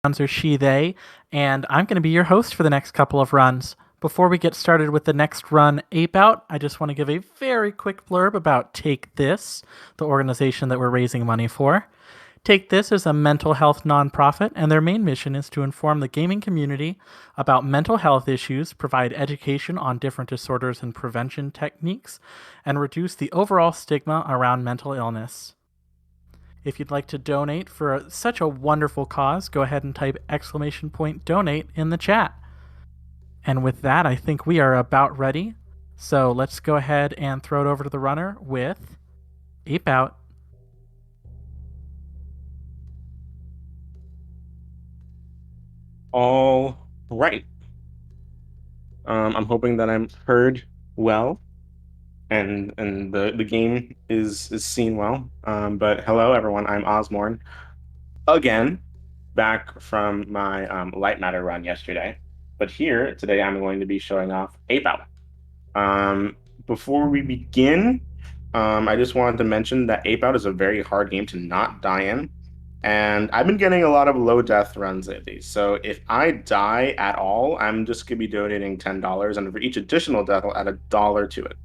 runs are she, they, and I'm going to be your host for the next couple of runs. Before we get started with the next run, Ape Out, I just want to give a very quick blurb about Take This, the organization that we're raising money for. Take This is a mental health nonprofit, and their main mission is to inform the gaming community about mental health issues, provide education on different disorders and prevention techniques, and reduce the overall stigma around mental illness. If you'd like to donate for such a wonderful cause, go ahead and type !donate in the chat. And with that, I think we are about ready. So let's go ahead and throw it over to the runner with Ape Out. All right. I'm hoping that I'm heard well and the game is seen well. But hello everyone, I'm Ozmourn again, back from my light matter run yesterday. But here today I'm going to be showing off Ape Out. Um, Before we begin, I just wanted to mention that Ape Out is a very hard game to not die in. And I've been getting a lot of low death runs lately. So if I die at all, I'm just gonna be donating $10, and for each additional death, I'll add $1 to it.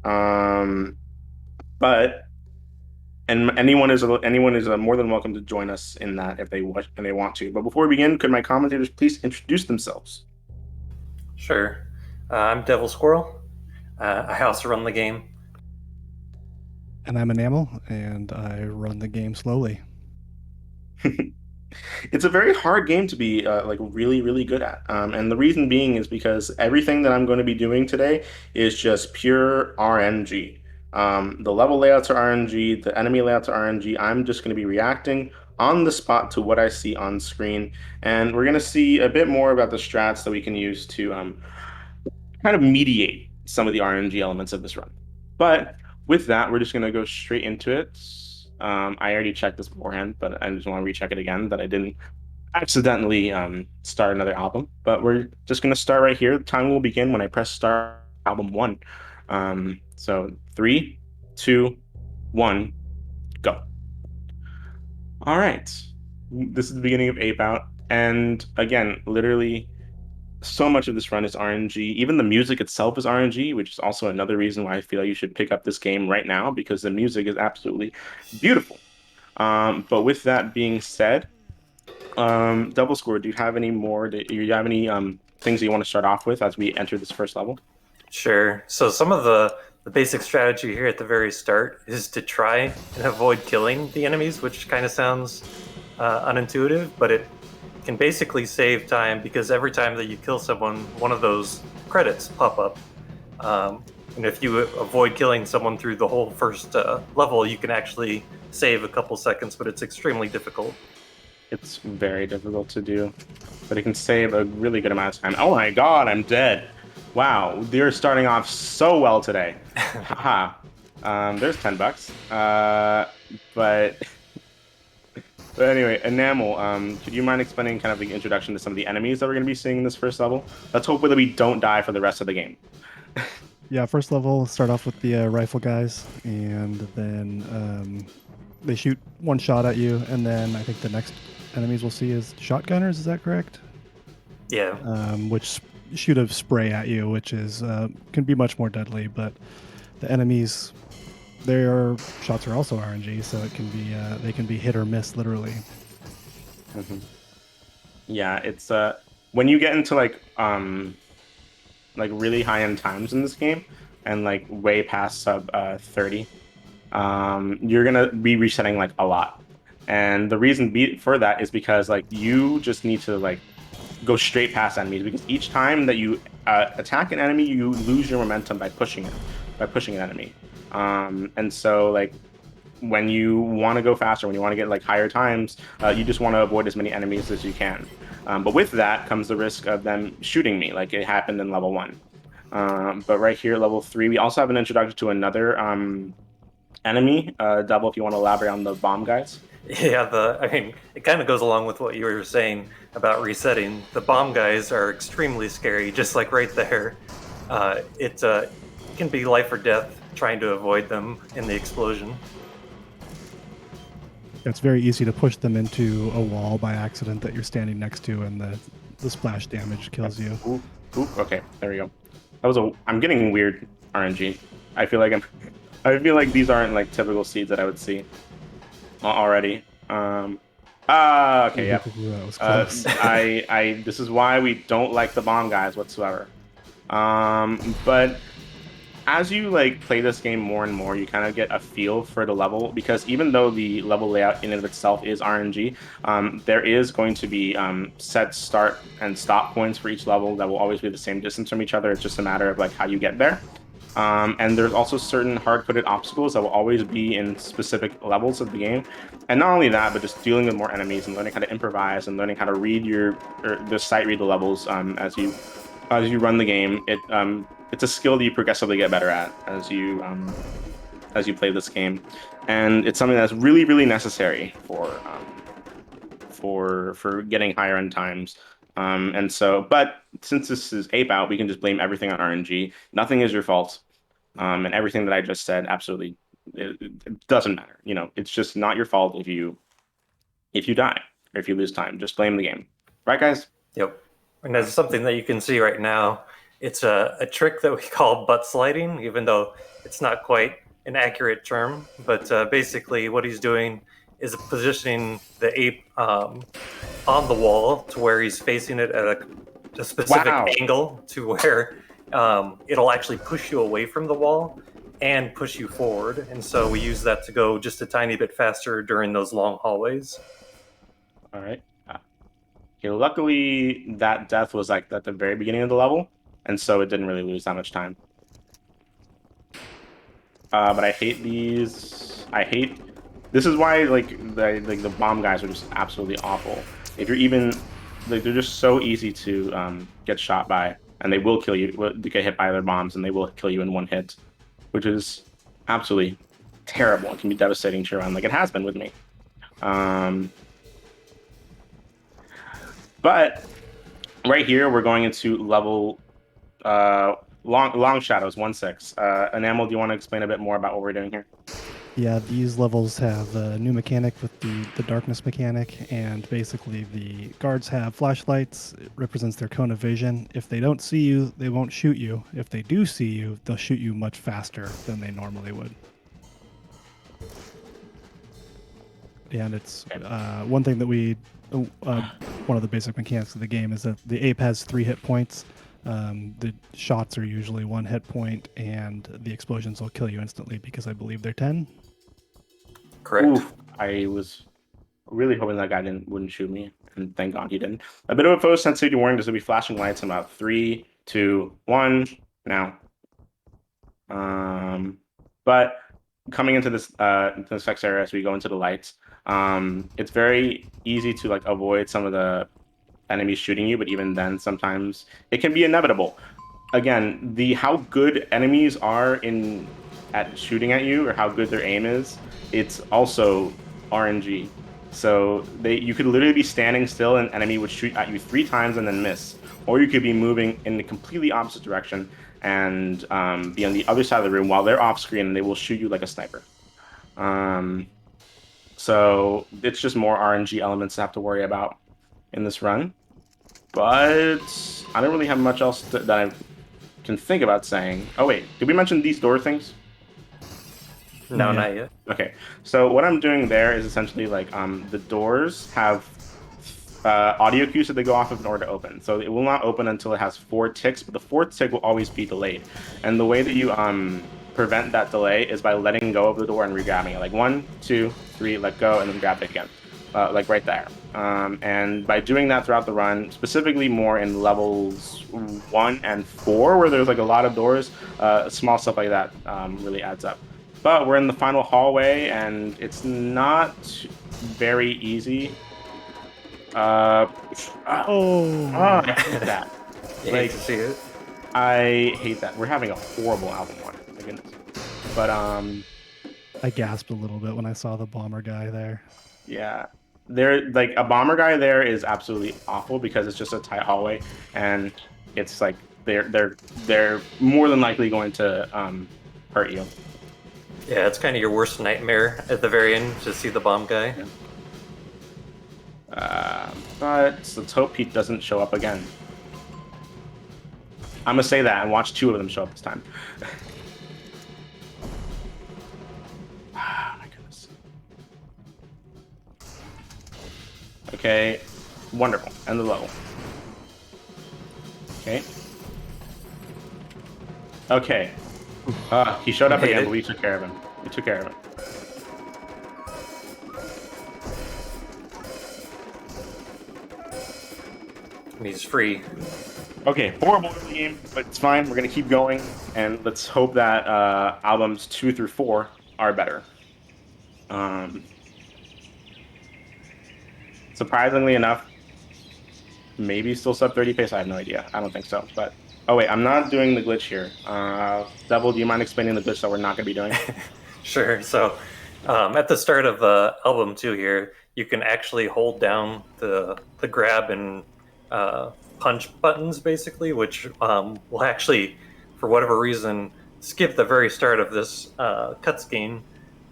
Um, but and anyone is more than welcome to join us in that if they wish and they want to. But before we begin, could my commentators please introduce themselves? Sure. I'm Devilsquirrel. I also run the game. And I'm Enamel, and I run the game slowly. It's a very hard game to be like really, really good at. And the reason being is because everything that I'm going to be doing today is just pure RNG. The level layouts are RNG, the enemy layouts are RNG. I'm just going to be reacting on the spot to what I see on screen. And we're going to see a bit more about the strats that we can use to kind of mediate some of the RNG elements of this run. But with that, we're just going to go straight into it. I already checked this beforehand, but I just want to recheck it again that I didn't accidentally start another album. But we're just going to start right here. The time will begin when I press start album 1. So 3, 2, 1, go. All right. This is the beginning of Ape Out. And again, literally so much of this run is RNG. Even the music itself is RNG, which is also another reason why I feel you should pick up this game right now because the music is absolutely beautiful. But with that being said, Double Score, do you have any more? Do you have any things that you want to start off with as we enter this first level? Sure. So some of the basic strategy here at the very start is to try and avoid killing the enemies, which kind of sounds unintuitive, but it can basically save time because every time that you kill someone, one of those credits pop up. And if you avoid killing someone through the whole first level, you can actually save a couple seconds, but it's extremely difficult. It's very difficult to do, but it can save a really good amount of time. Oh my god, I'm dead. Wow, they're starting off so well today. Haha. There's $10. But anyway, Enamel, could you mind explaining kind of the introduction to some of the enemies that we're going to be seeing in this first level? Let's hope that we don't die for the rest of the game. Yeah, first level, start off with the rifle guys, and then they shoot one shot at you, and then I think the next enemies we'll see is shotgunners, is that correct? Yeah. Which shoot a spray at you, which is can be much more deadly, but the enemies, their shots are also RNG, so it can be they can be hit or miss literally. Mm-hmm. Yeah, it's when you get into like really high end times in this game and like way past sub 30, you're gonna be resetting like a lot. And the reason for that is because like you just need to like go straight past enemies because each time that you attack an enemy, you lose your momentum by pushing an enemy. And so like when you want to go faster, when you want to get like higher times, you just want to avoid as many enemies as you can. But with that comes the risk of them shooting me, like it happened in level 1. But right here, level 3, we also have an introduction to another enemy. Double, if you want to elaborate on the bomb guys. Yeah, I mean, it kind of goes along with what you were saying about resetting. The bomb guys are extremely scary, just like right there. It can be life or death trying to avoid them in the explosion. It's very easy to push them into a wall by accident that you're standing next to, and the splash damage kills you. Oop, oop. Okay, there we go. That was a. I'm getting weird RNG. I feel like I'm. I feel like these aren't like typical seeds that I would see already. Okay, yep. Ooh, that was close. This is why we don't like the bomb guys whatsoever. But as you like play this game more and more, you kind of get a feel for the level, because even though the level layout in and of itself is RNG, there is going to be set start and stop points for each level that will always be the same distance from each other. It's just a matter of like how you get there. And there's also certain hard-coded obstacles that will always be in specific levels of the game. And not only that, but just dealing with more enemies and learning how to improvise and learning how to read the sight read the levels as you run the game. It's a skill that you progressively get better at as you play this game, and it's something that's really, really necessary for getting higher end times. But since this is Ape Out, we can just blame everything on RNG. Nothing is your fault, and everything that I just said absolutely it doesn't matter. You know, it's just not your fault if you die or if you lose time. Just blame the game, right, guys? Yep. And that's something that you can see right now. It's a trick that we call butt sliding, even though it's not quite an accurate term. But basically, what he's doing is positioning the ape on the wall to where he's facing it at a specific angle to where it'll actually push you away from the wall and push you forward. And so we use that to go just a tiny bit faster during those long hallways. All right. Okay, luckily, that death was like at the very beginning of the level, and so it didn't really lose that much time. But I hate these. This is why the bomb guys are just absolutely awful. If you're even they're just so easy to get shot by, and they will kill you. They get hit by their bombs, and they will kill you in one hit, which is absolutely terrible. It can be devastating to your run, like it has been with me. But right here, we're going into level long shadows 1/6. Enamel, do you want to explain a bit more about what we're doing here? Yeah, these levels have a new mechanic with the darkness mechanic, and basically the guards have flashlights. It represents their cone of vision. If they don't see you, they won't shoot you. If they do see you, they'll shoot you much faster than they normally would. And it's one thing that one of the basic mechanics of the game is that the ape has 3 hit points. The shots are usually 1 hit point, and the explosions will kill you instantly because I believe they're 10. Correct. Oof, I was really hoping that guy wouldn't shoot me, and thank God he didn't. A bit of a photo sensitivity warning. There's gonna be flashing lights in about 3, 2, 1 now. But coming into this next area as we go into the lights, it's very easy to like avoid some of the enemies shooting you, but even then, sometimes it can be inevitable. Again, how good enemies are at shooting at you, or how good their aim is, it's also RNG. So you could literally be standing still, and an enemy would shoot at you 3 times and then miss, or you could be moving in the completely opposite direction and be on the other side of the room while they're off screen, and they will shoot you like a sniper. So it's just more RNG elements to have to worry about in this run. But I don't really have much else that I can think about saying. Oh wait, did we mention these door things? No, not yet. Okay, so what I'm doing there is essentially like the doors have audio cues that they go off of in order to open. So it will not open until it has 4 ticks, but the 4th tick will always be delayed. And the way that you prevent that delay is by letting go of the door and re-grabbing it. Like 1, 2, 3, let go, and then grab it again. Like right there. And by doing that throughout the run, specifically more in levels 1 and 4, where there's like a lot of doors, small stuff like that really adds up. But we're in the final hallway, and it's not very easy. I hate that. You hate to see it. I hate that. We're having a horrible album one. My goodness. But I gasped a little bit when I saw the bomber guy there. Yeah. Like a bomber guy there is absolutely awful because it's just a tight hallway, and it's like they're more than likely going to hurt you. Yeah, it's kind of your worst nightmare at the very end to see the bomb guy. But let's hope he doesn't show up again. I'm gonna say that and watch 2 of them show up this time. Oh my goodness. Okay, wonderful. End the level. Okay. Okay. He showed up again, but we took care of him. We took care of him. And he's free. Okay, horrible early game, but it's fine. We're gonna keep going, and let's hope that albums 2 through 4 are better. Surprisingly enough, maybe still sub 30 pace. I have no idea. I don't think so. But oh wait, I'm not doing the glitch here. Devil, do you mind explaining the glitch that we're not gonna be doing? Sure. So at the start of album 2 here, you can actually hold down the grab and punch buttons, basically, which will actually, for whatever reason, skip the very start of this cutscene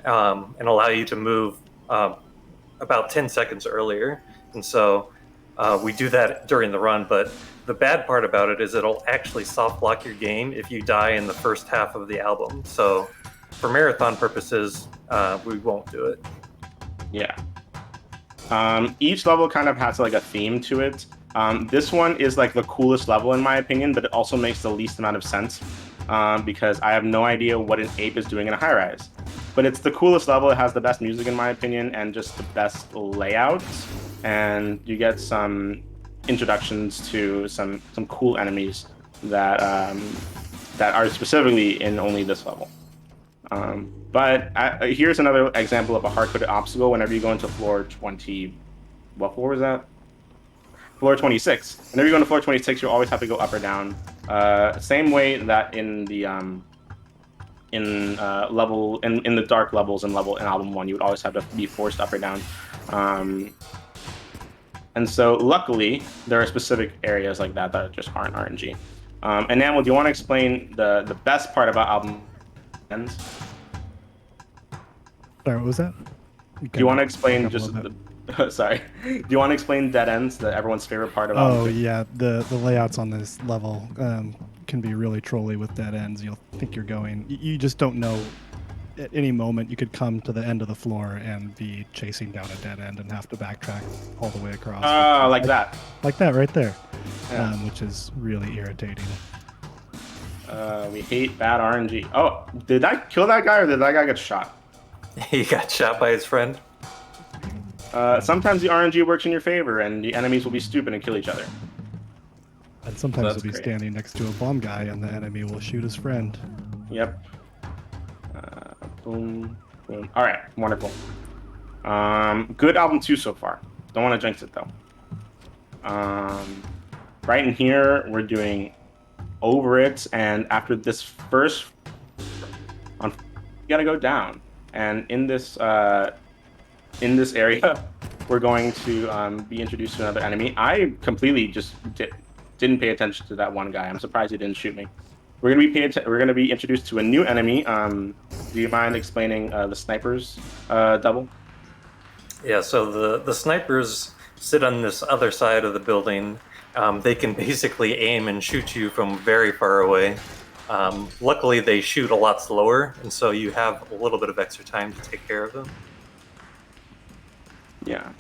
and allow you to move about 10 seconds earlier. And so we do that during the run, but the bad part about it is it'll actually soft lock your game if you die in the first half of the album. So for marathon purposes, we won't do it. Yeah. Each level kind of has like a theme to it. This one is like the coolest level in my opinion, but it also makes the least amount of sense because I have no idea what an ape is doing in a high-rise. But it's the coolest level. It has the best music in my opinion and just the best layout. And you get some introductions to some cool enemies that that are specifically in only this level. But here's another example of a hard-coded obstacle. Whenever you go into floor 20, what floor was that? Floor 26. Whenever you go into floor 26, you always have to go up or down. Same way that in the in the dark levels in album 1, you would always have to be forced up or down. And so, luckily, there are specific areas like that just aren't RNG. Enamel, do you want to explain the best part about album ends? Sorry, what was that? Do you want to explain just the sorry? Do you want to explain dead ends, everyone's favorite part of album 2? Yeah, the layouts on this level can be really trolly with dead ends. You'll think you're going. You just don't know. At any moment, you could come to the end of the floor and be chasing down a dead end and have to backtrack all the way across. Like that. Like that right there, Yeah. which is really irritating. We hate bad RNG. Oh, did I kill that guy or did that guy get shot? He got shot by his friend. Sometimes the RNG works in your favor and the enemies will be stupid and kill each other. And sometimes That's you'll be great. standing next to a bomb guy and the enemy will shoot his friend. Yep. Boom, boom. All right, wonderful. Good album 2 so far. Don't want to jinx it though. Right in here, we're doing over it, and after this first, you gotta go down. And in this area, we're going to be introduced to another enemy. I completely just didn't pay attention to that one guy. I'm surprised he didn't shoot me. We're gonna be introduced to a new enemy. Do you mind explaining the snipers, Double? Yeah, so the snipers sit on this other side of the building. They can basically aim and shoot you from very far away. Luckily, they shoot a lot slower, and so you have a little bit of extra time to take care of them. Yeah.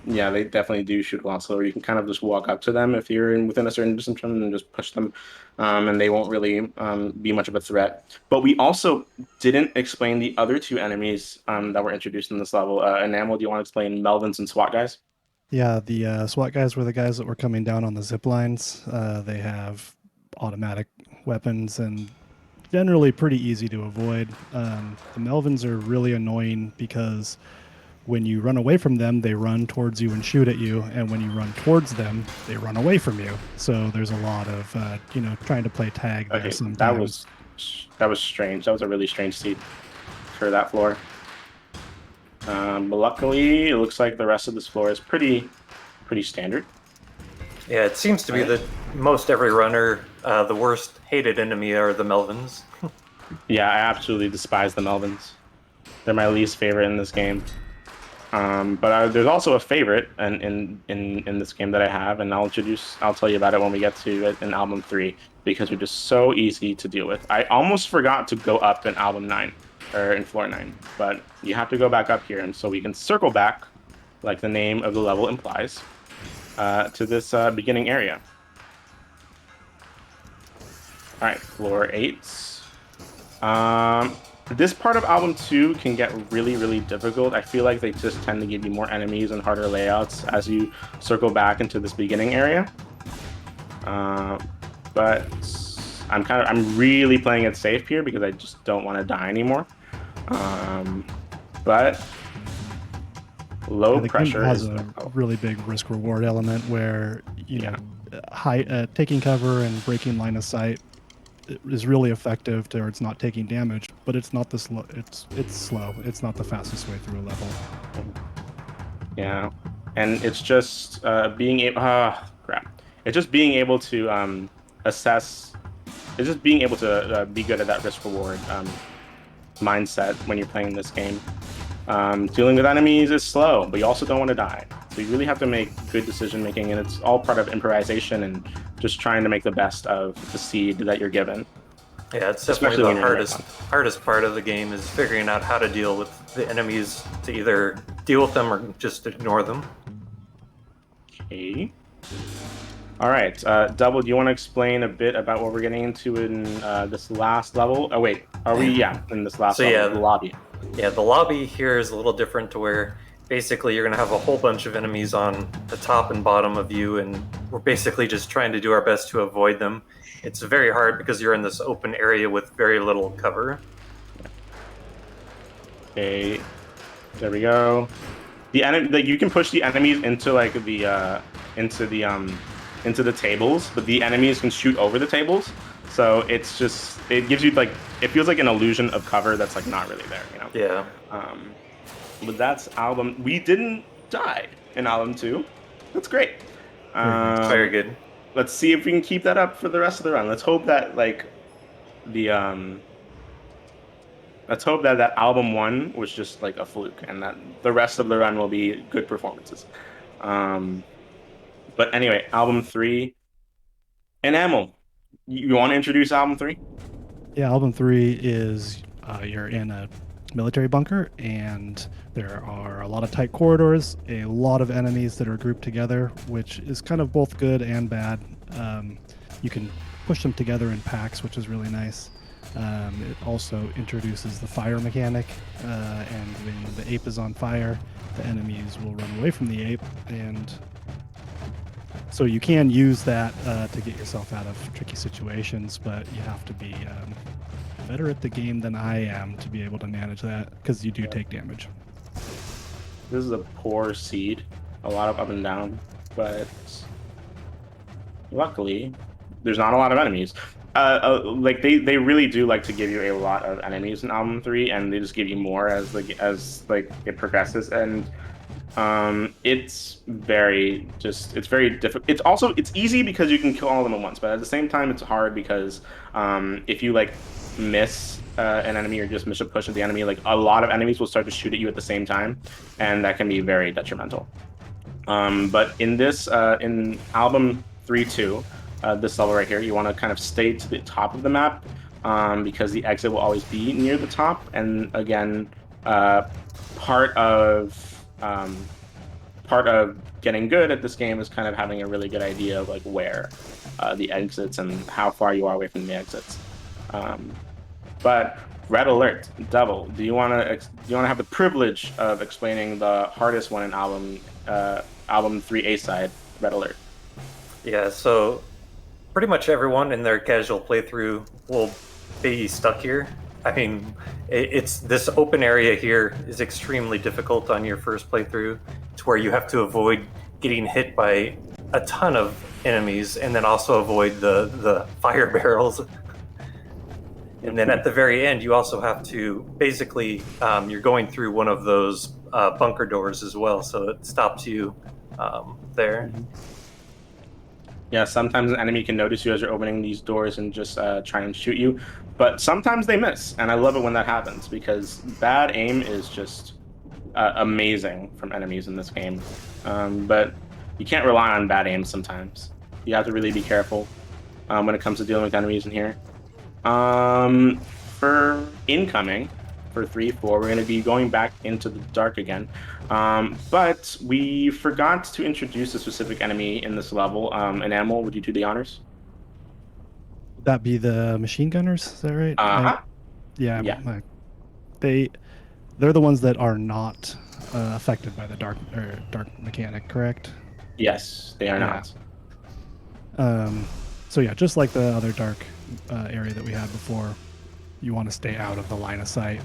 Yeah, they definitely do shoot a lot slower. You can kind of just walk up to them if you're within a certain distance from them and just push them, and they won't really be much of a threat. But we also didn't explain the other 2 enemies that were introduced in this level. Enamel, do you want to explain Melvins and SWAT guys? Yeah, the SWAT guys were the guys that were coming down on the zip lines. They have automatic weapons and generally pretty easy to avoid. The Melvins are really annoying because when you run away from them, they run towards you and shoot at you, and when you run towards them, they run away from you. So there's a lot of trying to play tag there. Okay, Sometimes. that was strange. That was a really strange seat for that floor. But luckily, it looks like the rest of this floor is pretty standard. Yeah, it seems to be that most every runner, the worst hated enemy are the Melvins. Yeah, I absolutely despise the Melvins. They're my least favorite in this game. But there's also a favorite in this game that I have, and I'll tell you about it when we get to it in album 3 because they're just so easy to deal with. I almost forgot to go up in album 9 or in floor 9, but you have to go back up here, and so we can circle back, like the name of the level implies, to this beginning area. All right, floor 8. This part of album 2 can get really, really difficult. I feel like they just tend to give you more enemies and harder layouts as you circle back into this beginning area. But I'm really playing it safe here because I just don't want to die anymore. But low Yeah, the game pressure has is a really big risk reward element where taking cover and breaking line of sight is really effective towards not taking damage, but it's not the slow. It's slow. It's not the fastest way through a level. Yeah, and it's just being able. Crap! It's just being able to assess. It's just being able to be good at that risk reward mindset when you're playing this game. Dealing with enemies is slow, but you also don't want to die. So you really have to make good decision making, and it's all part of improvisation and just trying to make the best of the seed that you're given. Yeah, it's Especially definitely the when you're in hardest part of the game is figuring out how to deal with the enemies to either deal with them or just ignore them. Okay. All right, Double, do you want to explain a bit about what we're getting into in this last level? Oh wait, are we? Yeah, in this last level, the lobby. Yeah, the lobby here is a little different to where basically you're going to have a whole bunch of enemies on the top and bottom of you, and we're basically just trying to do our best to avoid them. It's very hard because you're in this open area with very little cover. Okay, there we go. The enemy, like, you can push the enemies into like the into the tables, but the enemies can shoot over the tables. So it's just it gives you like it feels like an illusion of cover that's like not really there, you know. Yeah. But that's album. We didn't die in album 2. That's great. Very good. Let's see if we can keep that up for the rest of the run. Let's hope that like the let's hope that that album 1 was just like a fluke, and that the rest of the run will be good performances. But anyway, album 3, Enamel. You want to introduce album 3? Yeah, album 3 is you're in a military bunker, and there are a lot of tight corridors, a lot of enemies that are grouped together, which is kind of both good and bad. You can push them together in packs, which is really nice. It also introduces the fire mechanic, and when the ape is on fire, the enemies will run away from the ape, and so you can use that to get yourself out of tricky situations, but you have to be better at the game than I am to be able to manage that, because you do take damage. This is a poor seed, a lot of up and down, but luckily there's not a lot of enemies. Like they really do like to give you a lot of enemies in album 3, and they just give you more as it progresses, and it's very difficult. It's easy because you can kill all of them at once, but at the same time it's hard because if you like miss an enemy or just miss a push at the enemy, like a lot of enemies will start to shoot at you at the same time, and that can be very detrimental. But in this in album 3-2, this level right here, you want to kind of stay to the top of the map because the exit will always be near the top, and again part of getting good at this game is kind of having a really good idea of like where the exits and how far you are away from the exits. But red alert, Devil. Do you want to have the privilege of explaining the hardest one in album 3 A side, red alert? Yeah. So pretty much everyone in their casual playthrough will be stuck here. I mean, it's this open area here is extremely difficult on your first playthrough, to where you have to avoid getting hit by a ton of enemies, and then also avoid the fire barrels. And then at the very end, you also have to basically you're going through one of those bunker doors as well, so it stops you there. Yeah, sometimes an enemy can notice you as you're opening these doors and just try and shoot you, but sometimes they miss, and I love it when that happens because bad aim is just amazing from enemies in this game. But you can't rely on bad aim sometimes. You have to really be careful when it comes to dealing with enemies in here. For incoming, for 3-4, we're going to be going back into the dark again. But we forgot to introduce a specific enemy in this level. Enamel, would you do the honors? Would that be the machine gunners? Is that right? Uh-huh. Yeah, Yeah. they they're the ones that are not affected by the dark mechanic, correct? Yes, they are Yeah. not. Um, so yeah, just like the other dark area that we had before, you want to stay out of the line of sight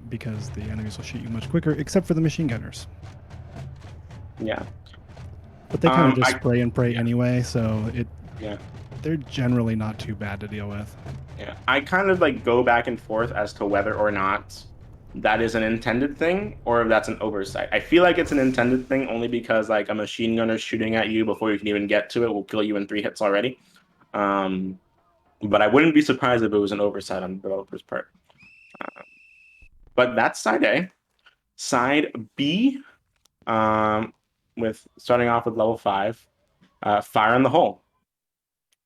because the enemies will shoot you much quicker, except for the machine gunners. Yeah. But they kind of just I spray and pray yeah, anyway, so yeah. they're generally not too bad to deal with. Yeah, I kind of like go back and forth as to whether or not that is an intended thing or if that's an oversight. I feel like it's an intended thing only because like a machine gunner shooting at you before you can even get to it will kill you in 3 hits already. Um, but I wouldn't be surprised if it was an oversight on the developer's part. But that's side A. Side B, um, with starting off with level 5, fire in the hole.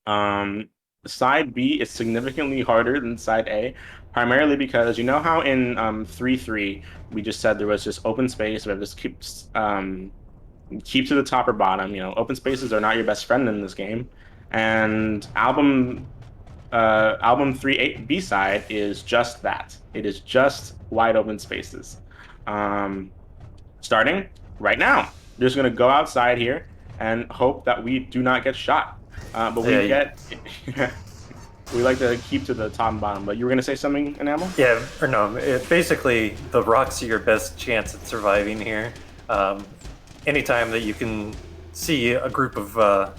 Um, Side B is significantly harder than side A, primarily because you know how in 3-3 we just said there was just open space, we have this keep to the top or bottom. You know, open spaces are not your best friend in this game. And album 3-8 B side is just that. It is just wide open spaces. Um, Starting right now. We're just gonna go outside here and hope that we do not get shot. But we Yeah, get we like to keep to the top and bottom. But you were gonna say something, Enamel? yeah, or no. Basically, the rocks are your best chance at surviving here. Um, Anytime that you can see a group of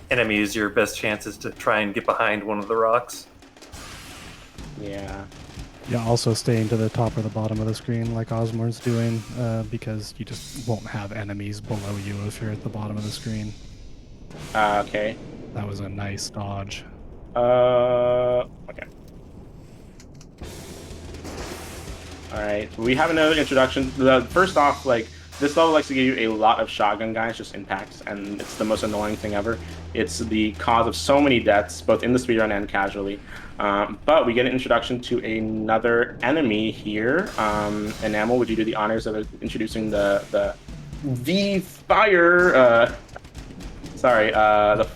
enemies, your best chance is to try and get behind one of the rocks. Yeah. Yeah, also staying to the top or the bottom of the screen like Ozmourn's doing, because you just won't have enemies below you if you're at the bottom of the screen. Okay. That was a nice dodge. Okay. All right. We have another introduction. First off, like this level likes to give you a lot of shotgun guys, just impacts, and it's the most annoying thing ever. It's the cause of so many deaths, both in the speedrun and casually. But we get an introduction to another enemy here. Enamel, would you do the honors of introducing the fire? Sorry, the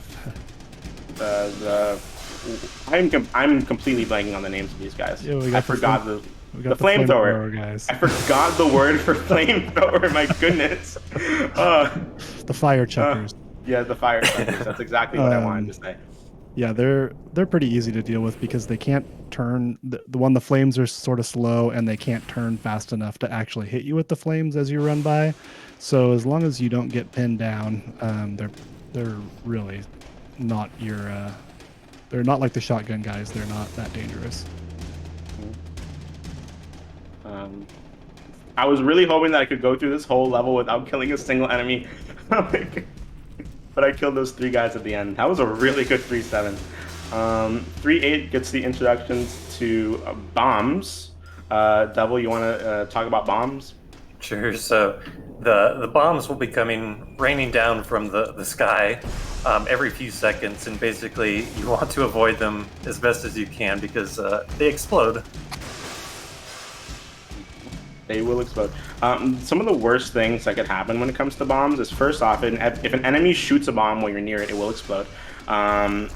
I'm completely blanking on the names of these guys. Yeah, I forgot we the got the flamethrower. guys. I forgot the word for flamethrower. My goodness. Uh, The fire uh, checkers. yeah, the fire truckers. That's exactly what I wanted to say. Yeah, they're pretty easy to deal with because they can't turn the flames are sort of slow and they can't turn fast enough to actually hit you with the flames as you run by. So as long as you don't get pinned down, they're really not they're not like the shotgun guys. They're not that dangerous. Um, I was really hoping that I could go through this whole level without killing a single enemy. But I killed those 3 guys at the end. That was a really good 3-7. 3-8 gets the introductions to bombs. Devil, you want to talk about bombs? Sure. So the bombs will be raining down from the sky every few seconds, and basically you want to avoid them as best as you can because they explode. They will explode. Some of the worst things that could happen when it comes to bombs is first off, if an enemy shoots a bomb while you're near it, it will explode.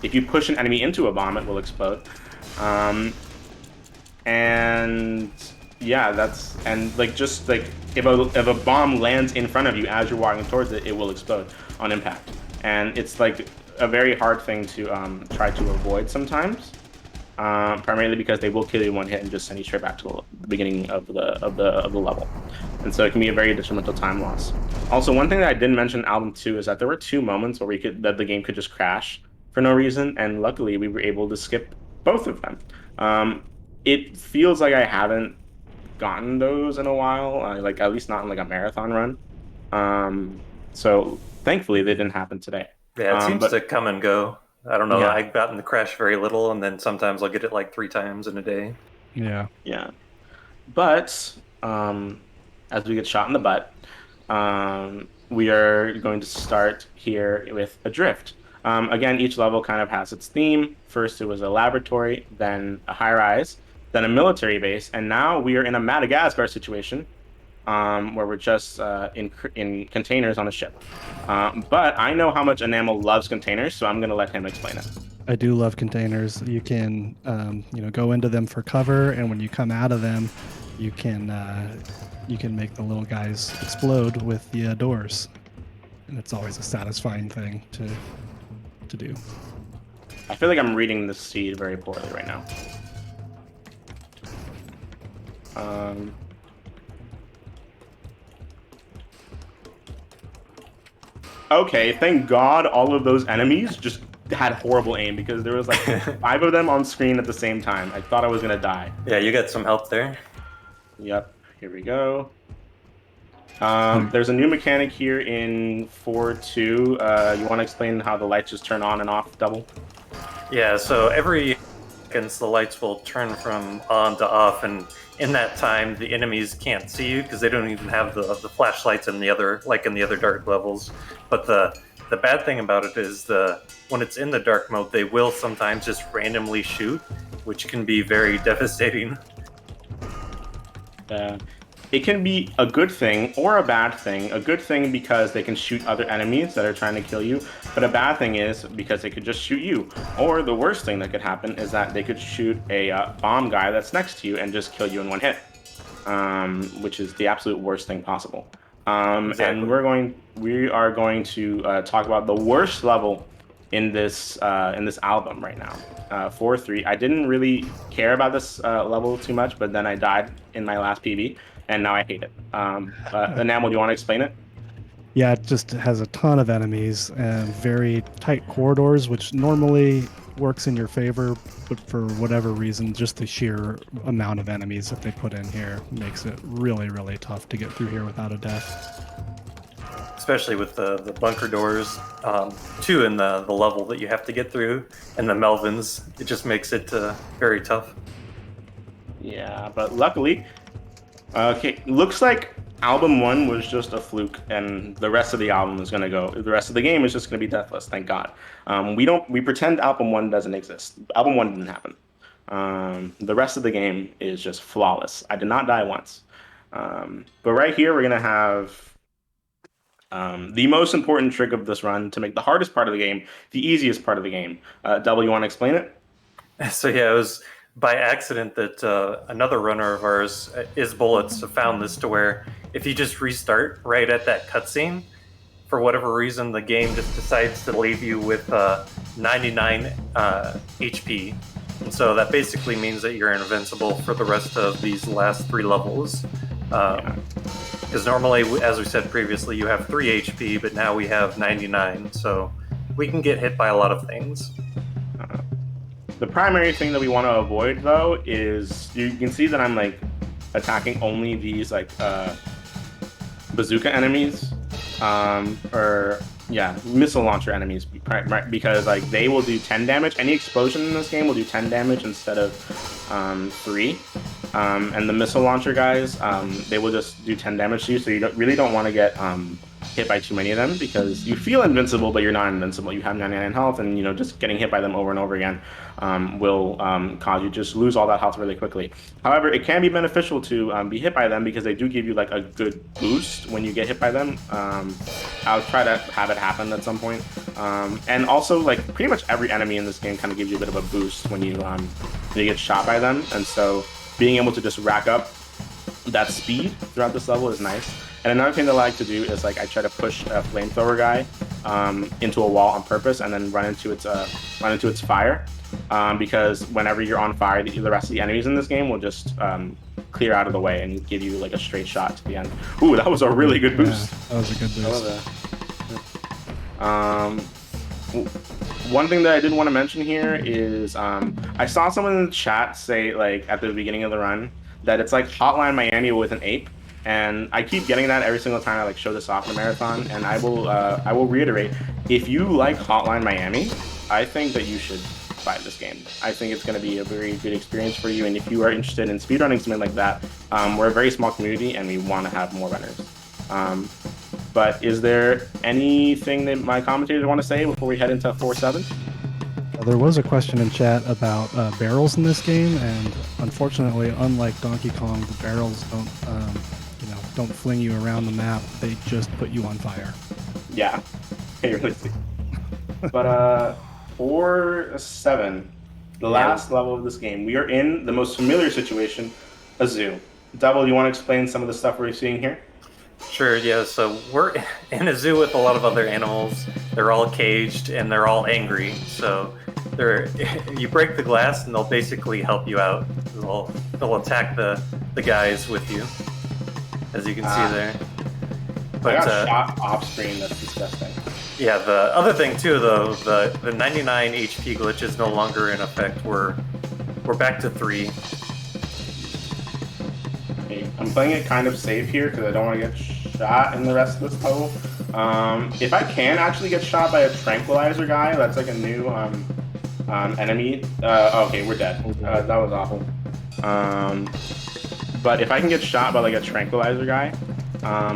If you push an enemy into a bomb, it will explode. And yeah, and like just like if a bomb lands in front of you as you're walking towards it, it will explode on impact. And it's like a very hard thing to try to avoid sometimes. Primarily because they will kill you in 1 hit and just send you straight back to the beginning of the level, and so it can be a very detrimental time loss. Also, one thing that I didn't mention in album 2 is that there were 2 moments where the game could just crash for no reason, and luckily we were able to skip both of them. It feels like I haven't gotten those in a while, like at least not in like a marathon run. So thankfully they didn't happen today. Yeah, it seems But to come and go. I don't know. Yeah. I've gotten the crash very little, and then sometimes I'll get it like 3 times in a day. Yeah. Yeah. But as we get shot in the butt, we are going to start here with a drift. Again, each level kind of has its theme. First, it was a laboratory, then a high rise, then a military base, and now we are in a Madagascar situation where we're just in containers on a ship. But I know how much Enamel loves containers, so I'm going to let him explain it. I do love containers. You can, go into them for cover, and when you come out of them, you can make the little guys explode with the doors, and it's always a satisfying thing to do. I feel like I'm reading the seed very poorly right now. Okay, thank God all of those enemies just had horrible aim because there was like 5 of them on screen at the same time. I thought I was gonna die. Yeah, you got some help there. Yep, here we go. There's a new mechanic here in 4.2. You want to explain how the lights just turn on and off double? Yeah, so every seconds the lights will turn from on to off, and in that time the enemies can't see you because they don't even have the flashlights in the other dark levels. But the bad thing about it is when it's in the dark mode, they will sometimes just randomly shoot, which can be very devastating. It can be a good thing or a bad thing. A good thing because they can shoot other enemies that are trying to kill you, but a bad thing is because they could just shoot you. Or the worst thing that could happen is that they could shoot a bomb guy that's next to you and just kill you in one hit, which is the absolute worst thing possible. Exactly. And we are going to talk about the worst level in this album right now. 4.3. I didn't really care about this level too much, but then I died in my last PB, and now I hate it. Enamel, do you want to explain it? Yeah, it just has a ton of enemies and very tight corridors, which normally works in your favor, but for whatever reason, just the sheer amount of enemies that they put in here makes it really, really tough to get through here without a death. Especially with the bunker doors, too, in the level that you have to get through, and the Melvins, it just makes it very tough. Yeah, but luckily, okay, looks like album 1 was just a fluke, and the rest of the album is gonna go. The rest of the game is just gonna be deathless. Thank God. We pretend album 1 doesn't exist. Album 1 didn't happen. The rest of the game is just flawless. I did not die once. But right here, we're gonna have the most important trick of this run to make the hardest part of the game the easiest part of the game. Double, you want to explain it? So yeah, it was by accident that another runner of ours, Is Bullets, found this to where if you just restart right at that cutscene, for whatever reason, the game just decides to leave you with 99 HP. And so that basically means that you're invincible for the rest of these last 3 levels. Because normally, as we said previously, you have 3 HP, but now we have 99, so we can get hit by a lot of things. The primary thing that we want to avoid, though, is you can see that I'm like attacking only these like bazooka enemies, missile launcher enemies, because like they will do 10 damage. Any explosion in this game will do 10 damage instead of 3. And the missile launcher guys, they will just do 10 damage to you, so you really don't want to get hit by too many of them, because you feel invincible, but you're not invincible. You have 99 health, and just getting hit by them over and over again will cause you to just lose all that health really quickly. However, it can be beneficial to be hit by them, because they do give you like a good boost when you get hit by them. I'll try to have it happen at some point. And also, like, pretty much every enemy in this game kind of gives you a bit of a boost when you get shot by them, and so being able to just rack up that speed throughout this level is nice. And another thing that I like to do is, like, I try to push a flamethrower guy into a wall on purpose and then run into its fire, because whenever you're on fire, the rest of the enemies in this game will just clear out of the way and give you like a straight shot to the end. Ooh, that was a really good boost. Yeah, that was a good boost. I love that. One thing that I did want to mention here is I saw someone in the chat say, like, at the beginning of the run that it's like Hotline Miami with an ape. And I keep getting that every single time I like show this off in a marathon, and I will reiterate, if you like Hotline Miami, I think that you should buy this game. I think it's going to be a very good experience for you. And if you are interested in speedrunning something like that, we're a very small community and we want to have more runners. But is there anything that my commentators want to say before we head into 4-7? There was a question in chat about barrels in this game, and unfortunately, unlike Donkey Kong, the barrels don't fling you around the map. They just put you on fire. Yeah, they really do. But 4-7, the last level of this game, we are in the most familiar situation, a zoo. Devil, you want to explain some of the stuff we're seeing here? Sure, yeah. So we're in a zoo with a lot of other animals. They're all caged and they're all angry. So you break the glass and they'll basically help you out. They'll attack the guys with you, as you can see there. But I got shot off screen. That's disgusting. Yeah. The other thing too, though, the 99 HP glitch is no longer in effect. We're back to 3. I'm playing it kind of safe here because I don't want to get shot in the rest of this puzzle. If I can actually get shot by a tranquilizer guy, that's like a new enemy. Okay, we're dead. That was awful. But if I can get shot by like a tranquilizer guy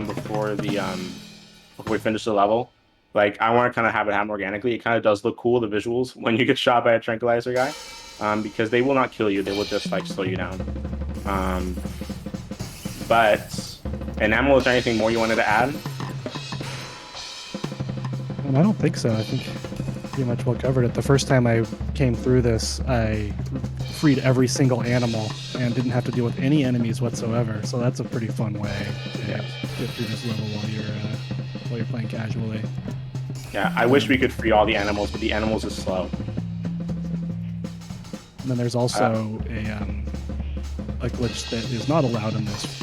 before we finish the level, like I want to kind of have it happen organically. It kind of does look cool, the visuals, when you get shot by a tranquilizer guy, because they will not kill you. They will just like slow you down. But Enamel, is there anything more you wanted to add? I don't think so. I think pretty much well covered it. The first time I came through this, I freed every single animal and didn't have to deal with any enemies whatsoever. So that's a pretty fun way to get through this level while you're playing casually. Yeah, I wish we could free all the animals, but the animals is slow. And then there's also a glitch that is not allowed in this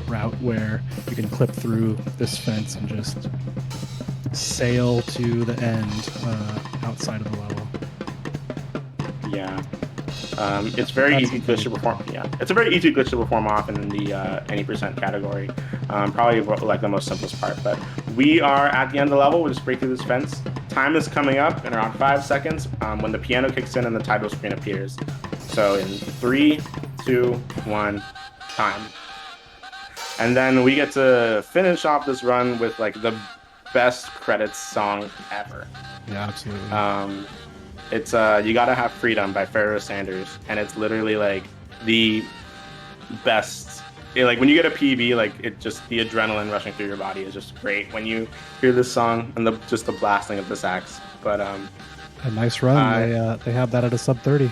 route, where you can clip through this fence and just sail to the end outside of the level. Yeah. It's very easy glitch to perform. Yeah, it's a very easy glitch to perform off in the any percent category. Probably like the most simplest part. But we are at the end of the level. We'll just break through this fence. Time is coming up in around 5 seconds when the piano kicks in and the title screen appears. So in 3, 2, 1, time. And then we get to finish off this run with like the best credits song ever. Yeah, absolutely. It's You Gotta Have Freedom by Pharoah Sanders, and it's literally like the best. Like when you get a PB, like it just, the adrenaline rushing through your body is just great when you hear this song and just the blasting of the sax. But a nice run. They have that at a sub 30.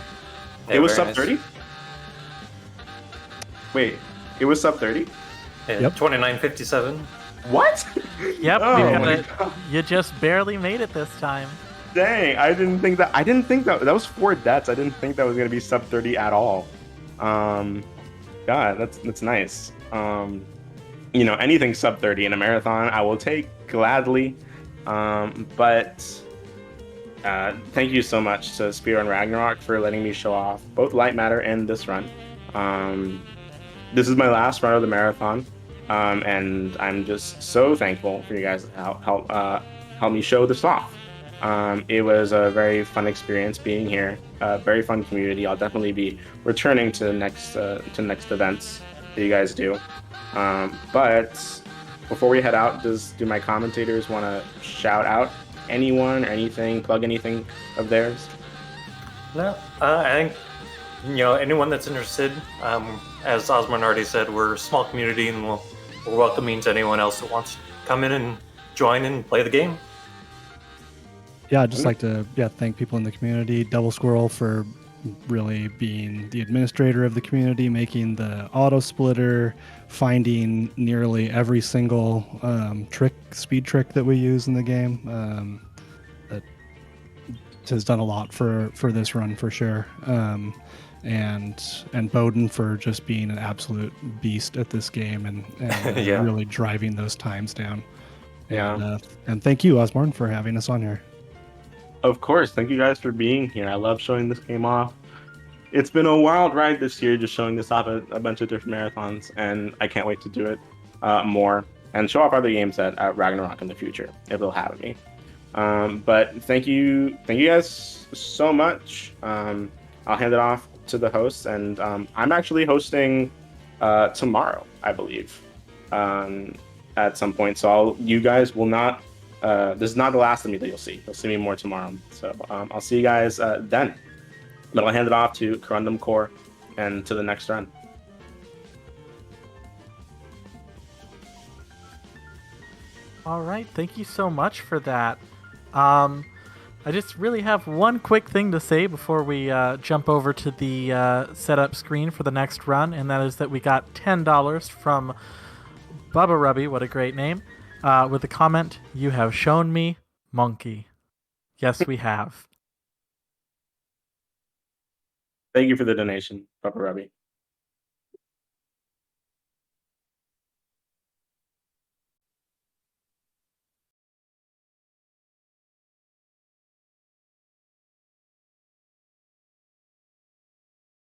It was sub 30. Wait, it was sub 30. Yeah, Yep. 29:57. What? Yep, Oh, you just barely made it this time. Dang, I didn't think that was 4 deaths. I didn't think that was gonna be sub 30 at all. God, that's nice. Anything sub 30 in a marathon, I will take gladly. But thank you so much to Speedrun Ragnarok for letting me show off both Light Matter and this run. This is my last run of the marathon, and I'm just so thankful for you guys to help me show this off. It was a very fun experience being here. Very fun community. I'll definitely be returning to next events that you guys do. But before we head out, do my commentators want to shout out anyone or anything, plug anything of theirs? No, I think anyone that's interested. As Ozmourn already said, we're a small community, and we're welcoming to anyone else that wants to come in and join and play the game. Yeah, I'd just like to thank people in the community, Devilsquirrel for really being the administrator of the community, making the auto splitter, finding nearly every single speed trick that we use in the game. That has done a lot for this run for sure. And Bowden for just being an absolute beast at this game and Yeah. really driving those times down. Yeah. And thank you, Ozmourn, for having us on here. Of course. Thank you guys for being here. I love showing this game off. It's been a wild ride this year, just showing this off at a bunch of different marathons, and I can't wait to do it more and show off other games at Ragnarok in the future, if they'll have me. But thank you guys so much. I'll hand it off to the hosts, and I'm actually hosting tomorrow, I believe, at some point. So you guys will not. This is not the last of me that you'll see. You'll see me more tomorrow. So I'll see you guys then. But I'll hand it off to CorrundumCore and to the next run. All right, thank you so much for that. I just really have one quick thing to say before we jump over to the setup screen for the next run, and that is that we got $10 from Bubba Rubby, what a great name, with the comment, "You have shown me monkey." Yes, we have. Thank you for the donation, Papa Robbie.